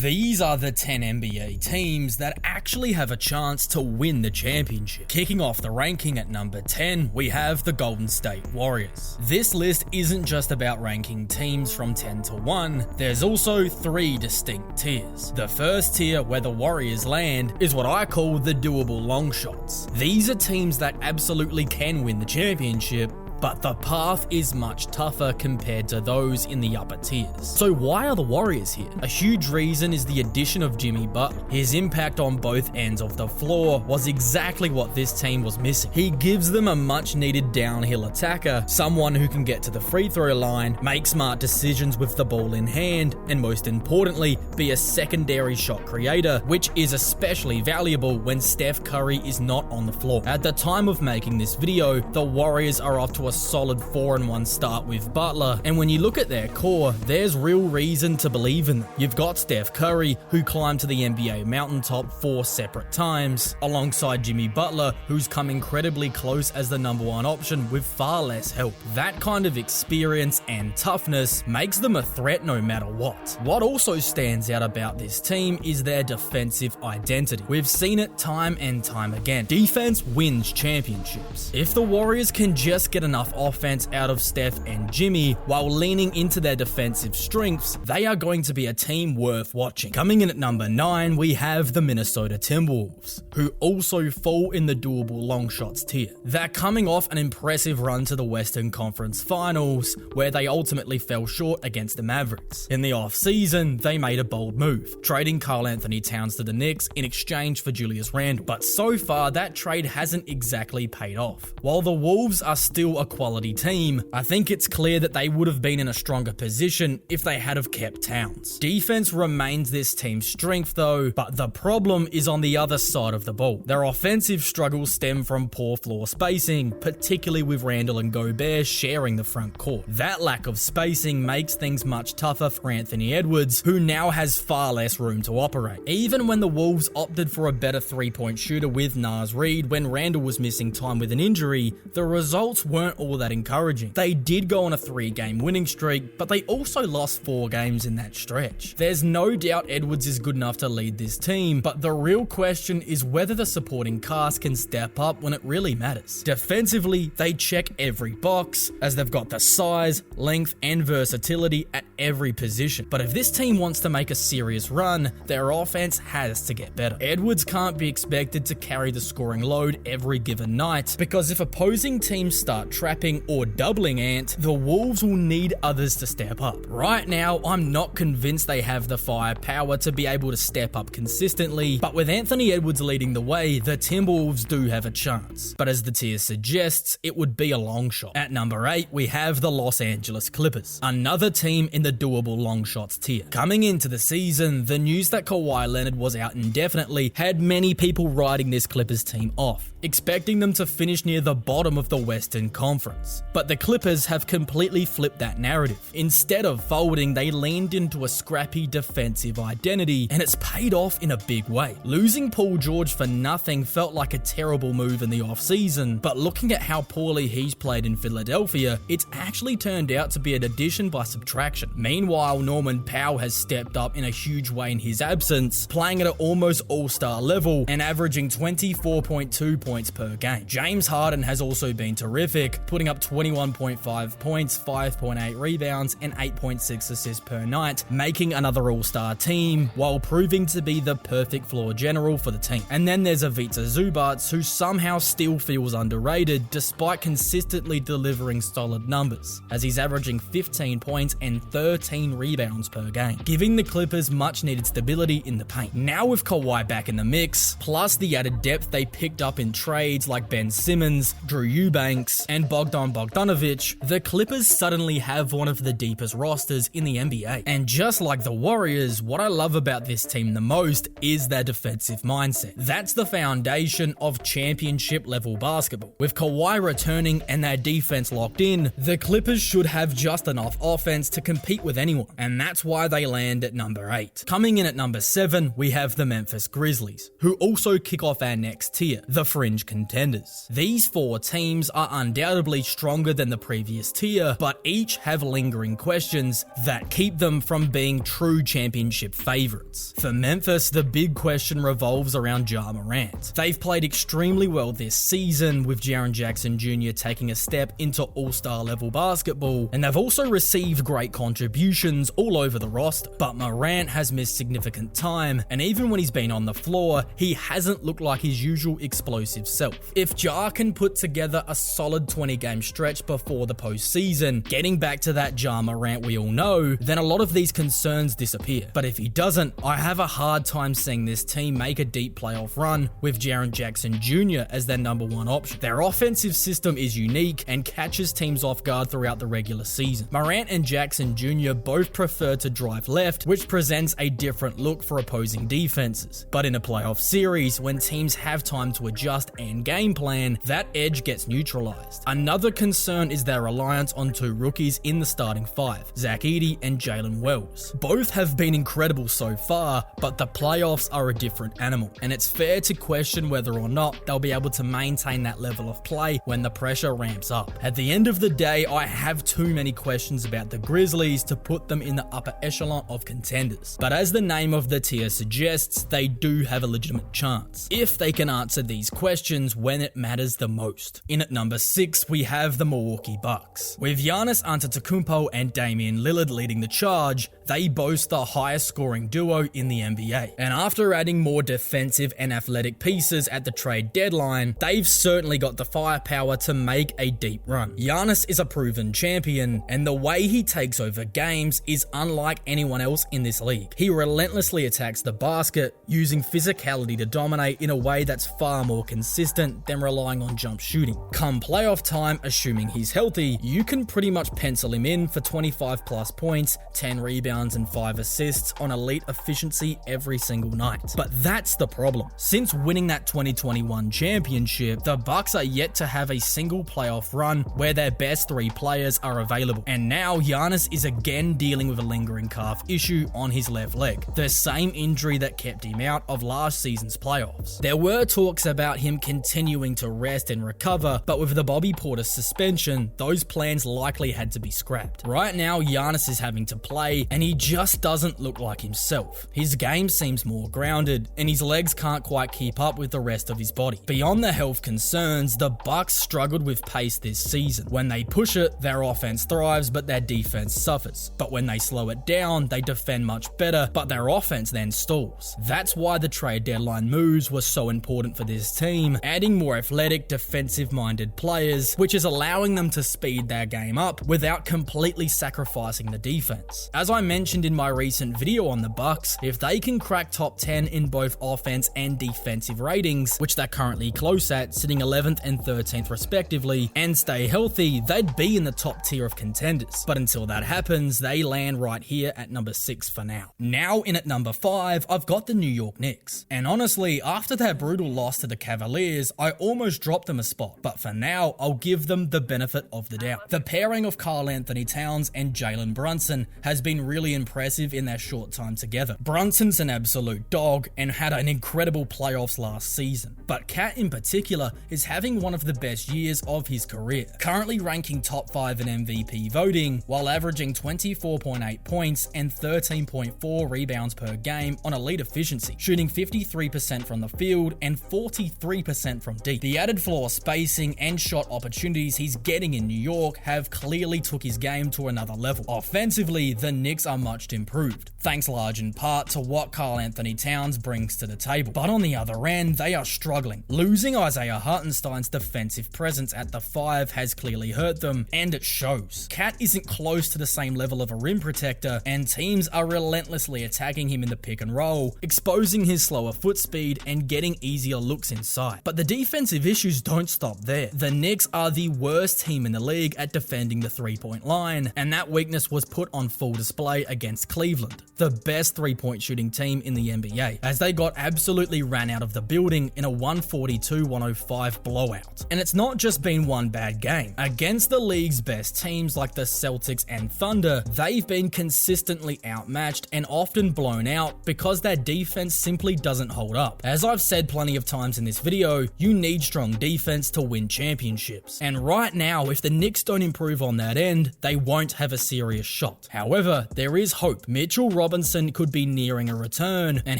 These are the 10 NBA teams that actually have a chance to win the championship. Kicking off the ranking at number 10, we have the Golden State Warriors. This list isn't just about ranking teams from 10 to 1, there's also 3 distinct tiers. The first tier, where the Warriors land, is what I call the doable long shots. These are teams that absolutely can win the championship, but the path is much tougher compared to those in the upper tiers. So why are the Warriors here? A huge reason is the addition of Jimmy Butler. His impact on both ends of the floor was exactly what this team was missing. He gives them a much needed downhill attacker, someone who can get to the free throw line, make smart decisions with the ball in hand, and most importantly, be a secondary shot creator, which is especially valuable when Steph Curry is not on the floor. At the time of making this video, the Warriors are off to a solid 4-1 start with Butler, and when you look at their core, there's real reason to believe in them. You've got Steph Curry, who climbed to the NBA mountaintop 4 separate times, alongside Jimmy Butler, who's come incredibly close as the number 1 option with far less help. That kind of experience and toughness makes them a threat no matter what. What also stands out about this team is their defensive identity. We've seen it time and time again. Defense wins championships. If the Warriors can just get enough offense out of Steph and Jimmy while leaning into their defensive strengths, they are going to be a team worth watching. Coming in at number 9, we have the Minnesota Timberwolves, who also fall in the doable long shots tier. They're coming off an impressive run to the Western Conference Finals, where they ultimately fell short against the Mavericks. In the offseason, they made a bold move, trading Karl Anthony Towns to the Knicks in exchange for Julius Randle. But so far, that trade hasn't exactly paid off. While the Wolves are still a quality team, I think it's clear that they would have been in a stronger position if they had have kept Towns. Defense remains this team's strength though, but the problem is on the other side of the ball. Their offensive struggles stem from poor floor spacing, particularly with Randle and Gobert sharing the front court. That lack of spacing makes things much tougher for Anthony Edwards, who now has far less room to operate. Even when the Wolves opted for a better 3-point shooter with Naz Reid when Randle was missing time with an injury, the results weren't all that encouraging. They did go on a 3-game winning streak, but they also lost 4 games in that stretch. There's no doubt Edwards is good enough to lead this team, but the real question is whether the supporting cast can step up when it really matters. Defensively, they check every box, as they've got the size, length, and versatility at every position. But if this team wants to make a serious run, their offense has to get better. Edwards can't be expected to carry the scoring load every given night, because if opposing teams start trapping or doubling Ant, the Wolves will need others to step up. Right now, I'm not convinced they have the firepower to be able to step up consistently, but with Anthony Edwards leading the way, the Timberwolves do have a chance. But as the tier suggests, it would be a long shot. At number 8, we have the Los Angeles Clippers, another team in the doable long shots tier. Coming into the season, the news that Kawhi Leonard was out indefinitely had many people writing this Clippers team off, expecting them to finish near the bottom of the Western Conference. But the Clippers have completely flipped that narrative. Instead of folding, they leaned into a scrappy defensive identity, and it's paid off in a big way. Losing Paul George for nothing felt like a terrible move in the offseason, but looking at how poorly he's played in Philadelphia, it's actually turned out to be an addition by subtraction. Meanwhile, Norman Powell has stepped up in a huge way in his absence, playing at an almost all-star level and averaging 24.2 points per game. James Harden has also been terrific, putting up 21.5 points, 5.8 rebounds, and 8.6 assists per night, making another all-star team, while proving to be the perfect floor general for the team. And then there's Ivica Zubac, who somehow still feels underrated, despite consistently delivering solid numbers, as he's averaging 15 points and 13 rebounds per game, giving the Clippers much-needed stability in the paint. Now with Kawhi back in the mix, plus the added depth they picked up in trades like Ben Simmons, Drew Eubanks, and Bogdan Bogdanovic, the Clippers suddenly have one of the deepest rosters in the NBA. And just like the Warriors, what I love about this team the most is their defensive mindset. That's the foundation of championship level basketball. With Kawhi returning and their defense locked in, the Clippers should have just enough offense to compete with anyone, and that's why they land at number 8. Coming in at number 7, we have the Memphis Grizzlies, who also kick off our next tier, the Fringe Contenders. These 4 teams are undoubtedly undoubtedly stronger than the previous tier, but each have lingering questions that keep them from being true championship favorites. For Memphis, the big question revolves around Ja Morant. They've played extremely well this season, with Jaren Jackson Jr. taking a step into all-star level basketball, and they've also received great contributions all over the roster. But Morant has missed significant time, and even when he's been on the floor, he hasn't looked like his usual explosive self. If Ja can put together a solid 20-game stretch before the postseason, getting back to that Ja Morant we all know, then a lot of these concerns disappear. But if he doesn't, I have a hard time seeing this team make a deep playoff run with Jaren Jackson Jr. as their number one option. Their offensive system is unique and catches teams off guard throughout the regular season. Morant and Jackson Jr. both prefer to drive left, which presents a different look for opposing defenses. But in a playoff series, when teams have time to adjust and game plan, that edge gets neutralized. Another concern is their reliance on two rookies in the starting five, Zach Edey and Jalen Wells. Both have been incredible so far, but the playoffs are a different animal, and it's fair to question whether or not they'll be able to maintain that level of play when the pressure ramps up. At the end of the day, I have too many questions about the Grizzlies to put them in the upper echelon of contenders. But as the name of the tier suggests, they do have a legitimate chance, if they can answer these questions when it matters the most. In at number 6, we have the Milwaukee Bucks. With Giannis Antetokounmpo and Damian Lillard leading the charge, they boast the highest scoring duo in the NBA. And after adding more defensive and athletic pieces at the trade deadline, they've certainly got the firepower to make a deep run. Giannis is a proven champion, and the way he takes over games is unlike anyone else in this league. He relentlessly attacks the basket, using physicality to dominate in a way that's far more consistent than relying on jump shooting. Come playoff time, assuming he's healthy, you can pretty much pencil him in for 25 plus points, 10 rebounds, and 5 assists on elite efficiency every single night. But that's the problem. Since winning that 2021 championship, the Bucks are yet to have a single playoff run where their best 3 players are available. And now Giannis is again dealing with a lingering calf issue on his left leg, the same injury that kept him out of last season's playoffs. There were talks about him continuing to rest and recover, but with the Bobby Portis suspension, those plans likely had to be scrapped. Right now, Giannis is having to play, and he just doesn't look like himself. His game seems more grounded, and his legs can't quite keep up with the rest of his body. Beyond the health concerns, the Bucks struggled with pace this season. When they push it, their offense thrives, but their defense suffers. But when they slow it down, they defend much better, but their offense then stalls. That's why the trade deadline moves were so important for this team, adding more athletic, defensive-minded players, which is allowing them to speed their game up without completely sacrificing the defense. As I mentioned in my recent video on the Bucks, if they can crack top 10 in both offense and defensive ratings, which they're currently close at, sitting 11th and 13th respectively, and stay healthy, they'd be in the top tier of contenders. But until that happens, they land right here at number 6 for now. Now in at number 5, I've got the New York Knicks. And honestly, after their brutal loss to the Cavaliers, I almost dropped them a spot, but for now, I'll give them the benefit of the doubt. The pairing of Karl Anthony Towns and Jalen Brunson has been really impressive in their short time together. Brunson's an absolute dog and had an incredible playoffs last season, but Cat in particular is having one of the best years of his career, currently ranking top 5 in MVP voting while averaging 24.8 points and 13.4 rebounds per game on elite efficiency, shooting 53% from the field and 43% from deep. The added floor spacing and shot opportunities he's getting in New York have clearly took his game to another level. Offensively, the Knicks are much improved, thanks large in part to what Karl Anthony Towns brings to the table. But on the other end, they are struggling. Losing Isaiah Hartenstein's defensive presence at the 5 has clearly hurt them, and it shows. Cat isn't close to the same level of a rim protector, and teams are relentlessly attacking him in the pick and roll, exposing his slower foot speed and getting easier looks inside. But the defensive issues don't stop there. The Knicks are the worst team in the league at defending the 3-point line, and that weakness was put on full display against Cleveland, the best 3-point shooting team in the NBA, as they got absolutely ran out of the building in a 142-105 blowout. And it's not just been one bad game. Against the league's best teams like the Celtics and Thunder, they've been consistently outmatched and often blown out because their defense simply doesn't hold up. As I've said plenty of times in this video, you need strong defense to win championships. championships. And right now, if the Knicks don't improve on that end, they won't have a serious shot. However, there is hope. Mitchell Robinson could be nearing a return, and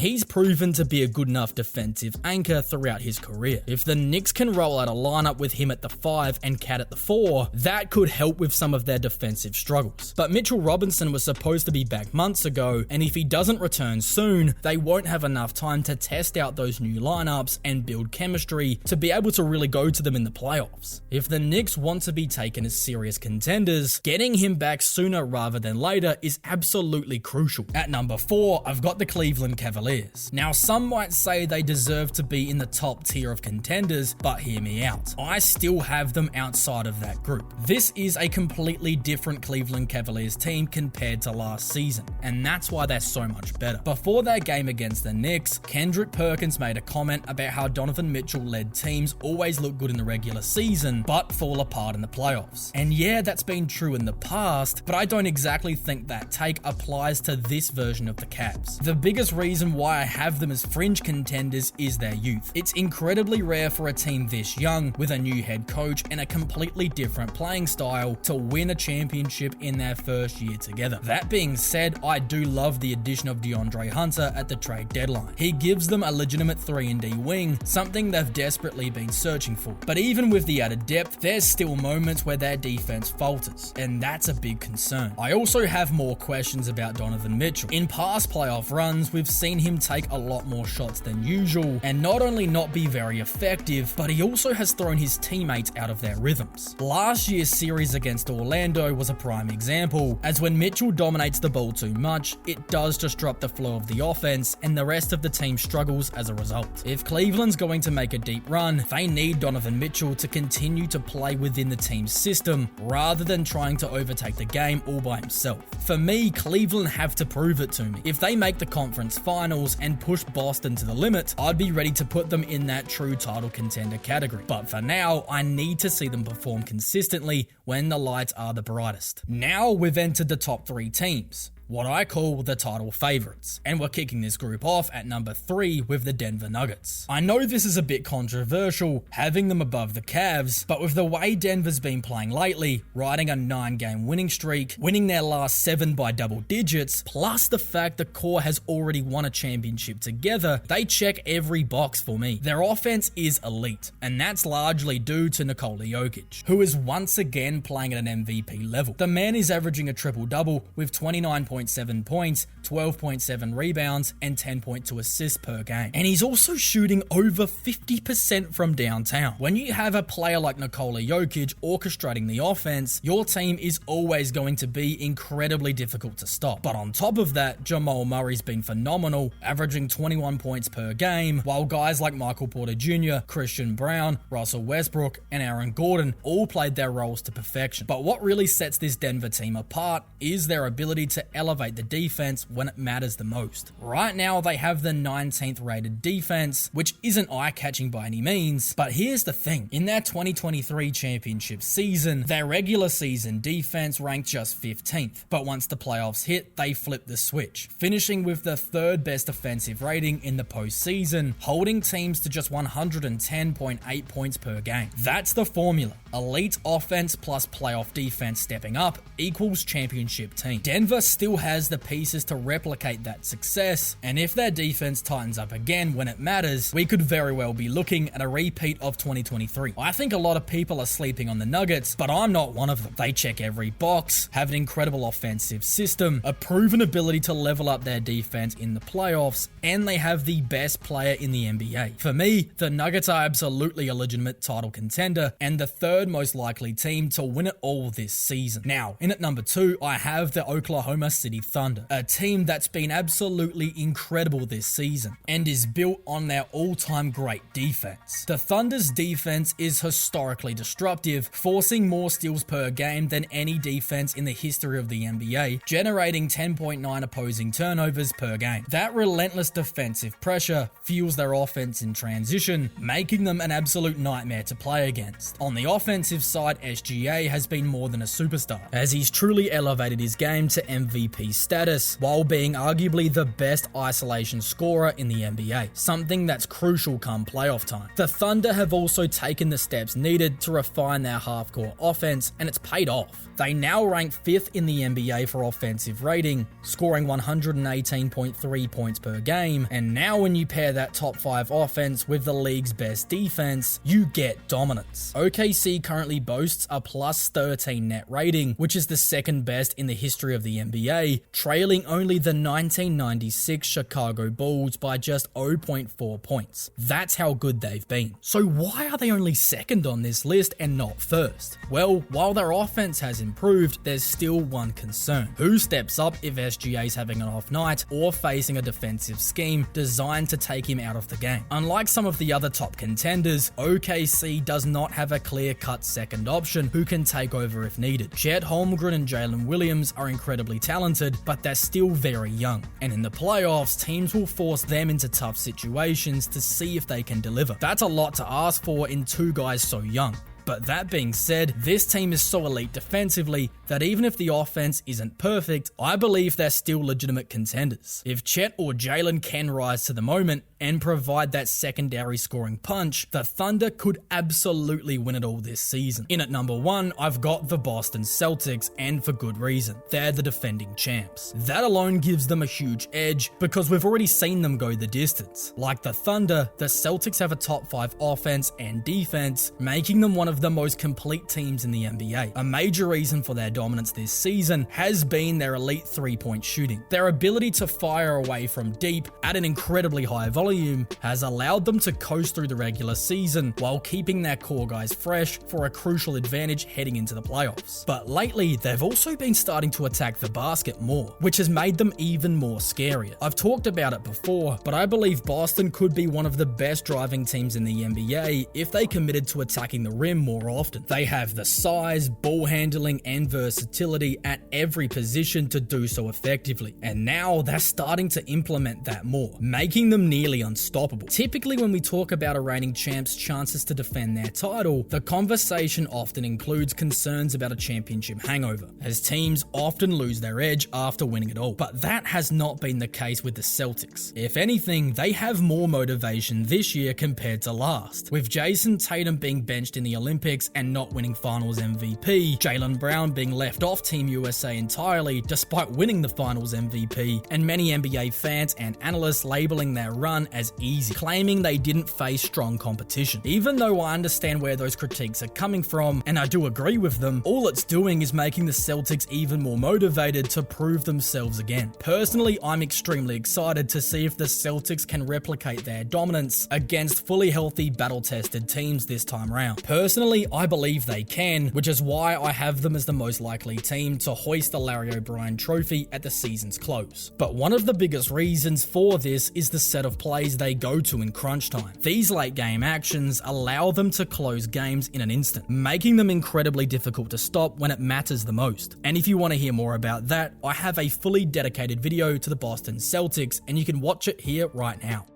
he's proven to be a good enough defensive anchor throughout his career. If the Knicks can roll out a lineup with him at the 5 and Cat at the 4, that could help with some of their defensive struggles. But Mitchell Robinson was supposed to be back months ago, and if he doesn't return soon, they won't have enough time to test out those new lineups and build chemistry to be able to really go to them in the playoffs. If the Knicks want to be taken as serious contenders, getting him back sooner rather than later is absolutely crucial. At number 4, I've got the Cleveland Cavaliers. Now, some might say they deserve to be in the top tier of contenders, but hear me out. I still have them outside of that group. This is a completely different Cleveland Cavaliers team compared to last season, and that's why they're so much better. Before their game against the Knicks, Kendrick Perkins made a comment about how Donovan Mitchell-led teams always look good in the regular season, but fall apart in the playoffs. And yeah, that's been true in the past, but I don't exactly think that take applies to this version of the Cavs. The biggest reason why I have them as fringe contenders is their youth. It's incredibly rare for a team this young, with a new head coach and a completely different playing style, to win a championship in their first year together. That being said, I do love the addition of DeAndre Hunter at the trade deadline. He gives them a legitimate 3-and-D wing, something they've desperately been searching for. But even with the added depth, there's still moments where their defense falters, and that's a big concern. I also have more questions about Donovan Mitchell. In past playoff runs, we've seen him take a lot more shots than usual, and not only not be very effective, but he also has thrown his teammates out of their rhythms. Last year's series against Orlando was a prime example, as when Mitchell dominates the ball too much, it does disrupt the flow of the offense, and the rest of the team struggles as a result. If Cleveland's going to make a deep run, they need Donovan Mitchell to continue to play within the team's system, rather than trying to overtake the game all by himself. For me, Cleveland have to prove it to me. If they make the conference finals and push Boston to the limit, I'd be ready to put them in that true title contender category. But for now, I need to see them perform consistently when the lights are the brightest. Now we've entered the top 3 teams, what I call the title favorites, and we're kicking this group off at number 3 with the Denver Nuggets. I know this is a bit controversial, having them above the Cavs, but with the way Denver's been playing lately, riding a 9-game winning streak, winning their last 7 by double digits, plus the fact the core has already won a championship together, they check every box for me. Their offense is elite, and that's largely due to Nikola Jokic, who is once again playing at an MVP level. The man is averaging a triple-double with 29.7 points, 12.7 rebounds, and 10.2 assists per game. And he's also shooting over 50% from downtown. When you have a player like Nikola Jokic orchestrating the offense, your team is always going to be incredibly difficult to stop. But on top of that, Jamal Murray's been phenomenal, averaging 21 points per game, while guys like Michael Porter Jr., Christian Brown, Russell Westbrook, and Aaron Gordon all played their roles to perfection. But what really sets this Denver team apart is their ability to elevate the defense when it matters the most. Right now, they have the 19th rated defense, which isn't eye-catching by any means, but here's the thing. In their 2023 championship season, their regular season defense ranked just 15th, but once the playoffs hit, they flipped the switch, finishing with the 3rd best offensive rating in the postseason, holding teams to just 110.8 points per game. That's the formula. Elite offense plus playoff defense stepping up equals championship team. Denver still has the pieces to replicate that success, and if their defense tightens up again when it matters, we could very well be looking at a repeat of 2023. I think a lot of people are sleeping on the Nuggets, but I'm not one of them. They check every box, have an incredible offensive system, a proven ability to level up their defense in the playoffs, and they have the best player in the NBA. For me, the Nuggets are absolutely a legitimate title contender, and the 3rd most likely team to win it all this season. Now, in at number 2, I have the Oklahoma City Thunder, a team that's been absolutely incredible this season and is built on their all-time great defense. The Thunder's defense is historically disruptive, forcing more steals per game than any defense in the history of the NBA, generating 10.9 opposing turnovers per game. That relentless defensive pressure fuels their offense in transition, making them an absolute nightmare to play against. On the offensive side, SGA has been more than a superstar, as he's truly elevated his game to MVP MVP status, while being arguably the best isolation scorer in the NBA, something that's crucial come playoff time. The Thunder have also taken the steps needed to refine their half-court offense, and it's paid off. They now rank 5th in the NBA for offensive rating, scoring 118.3 points per game, and now when you pair that top 5 offense with the league's best defense, you get dominance. OKC currently boasts a plus 13 net rating, which is the second best in the history of the NBA, trailing only the 1996 Chicago Bulls by just 0.4 points. That's how good they've been. So why are they only second on this list and not first? Well, while their offense has improved, there's still one concern. Who steps up if SGA's having an off night or facing a defensive scheme designed to take him out of the game? Unlike some of the other top contenders, OKC does not have a clear-cut second option who can take over if needed. Chet Holmgren and Jalen Williams are incredibly talented, but they're still very young. And in the playoffs, teams will force them into tough situations to see if they can deliver. That's a lot to ask for in two guys so young. But that being said, this team is so elite defensively that even if the offense isn't perfect, I believe they're still legitimate contenders. If Chet or Jalen can rise to the moment and provide that secondary scoring punch, the Thunder could absolutely win it all this season. In at number 1, I've got the Boston Celtics, and for good reason. They're the defending champs. That alone gives them a huge edge because we've already seen them go the distance. Like the Thunder, the Celtics have a top 5 offense and defense, making them one of the most complete teams in the NBA. A major reason for their dominance this season has been their elite 3-point shooting. Their ability to fire away from deep at an incredibly high volume has allowed them to coast through the regular season while keeping their core guys fresh for a crucial advantage heading into the playoffs. But lately, they've also been starting to attack the basket more, which has made them even more scarier. I've talked about it before, but I believe Boston could be one of the best driving teams in the NBA if they committed to attacking the rim more often. They have the size, ball handling, and versatility at every position to do so effectively. And now they're starting to implement that more, making them nearly unstoppable. Typically, when we talk about a reigning champ's chances to defend their title, the conversation often includes concerns about a championship hangover, as teams often lose their edge after winning it all. But that has not been the case with the Celtics. If anything, they have more motivation this year compared to last. With Jason Tatum being benched in the Olympics and not winning Finals MVP, Jaylen Brown being left off Team USA entirely despite winning the Finals MVP, and many NBA fans and analysts labeling their run as easy, claiming they didn't face strong competition. Even though I understand where those critiques are coming from, and I do agree with them, all it's doing is making the Celtics even more motivated to prove themselves again. Personally, I'm extremely excited to see if the Celtics can replicate their dominance against fully healthy, battle-tested teams this time around. Personally, I believe they can, which is why I have them as the most likely team to hoist the Larry O'Brien trophy at the season's close. But one of the biggest reasons for this is the set of plays they go to in crunch time. These late game actions allow them to close games in an instant, making them incredibly difficult to stop when it matters the most. And if you want to hear more about that, I have a fully dedicated video to the Boston Celtics, and you can watch it here right now.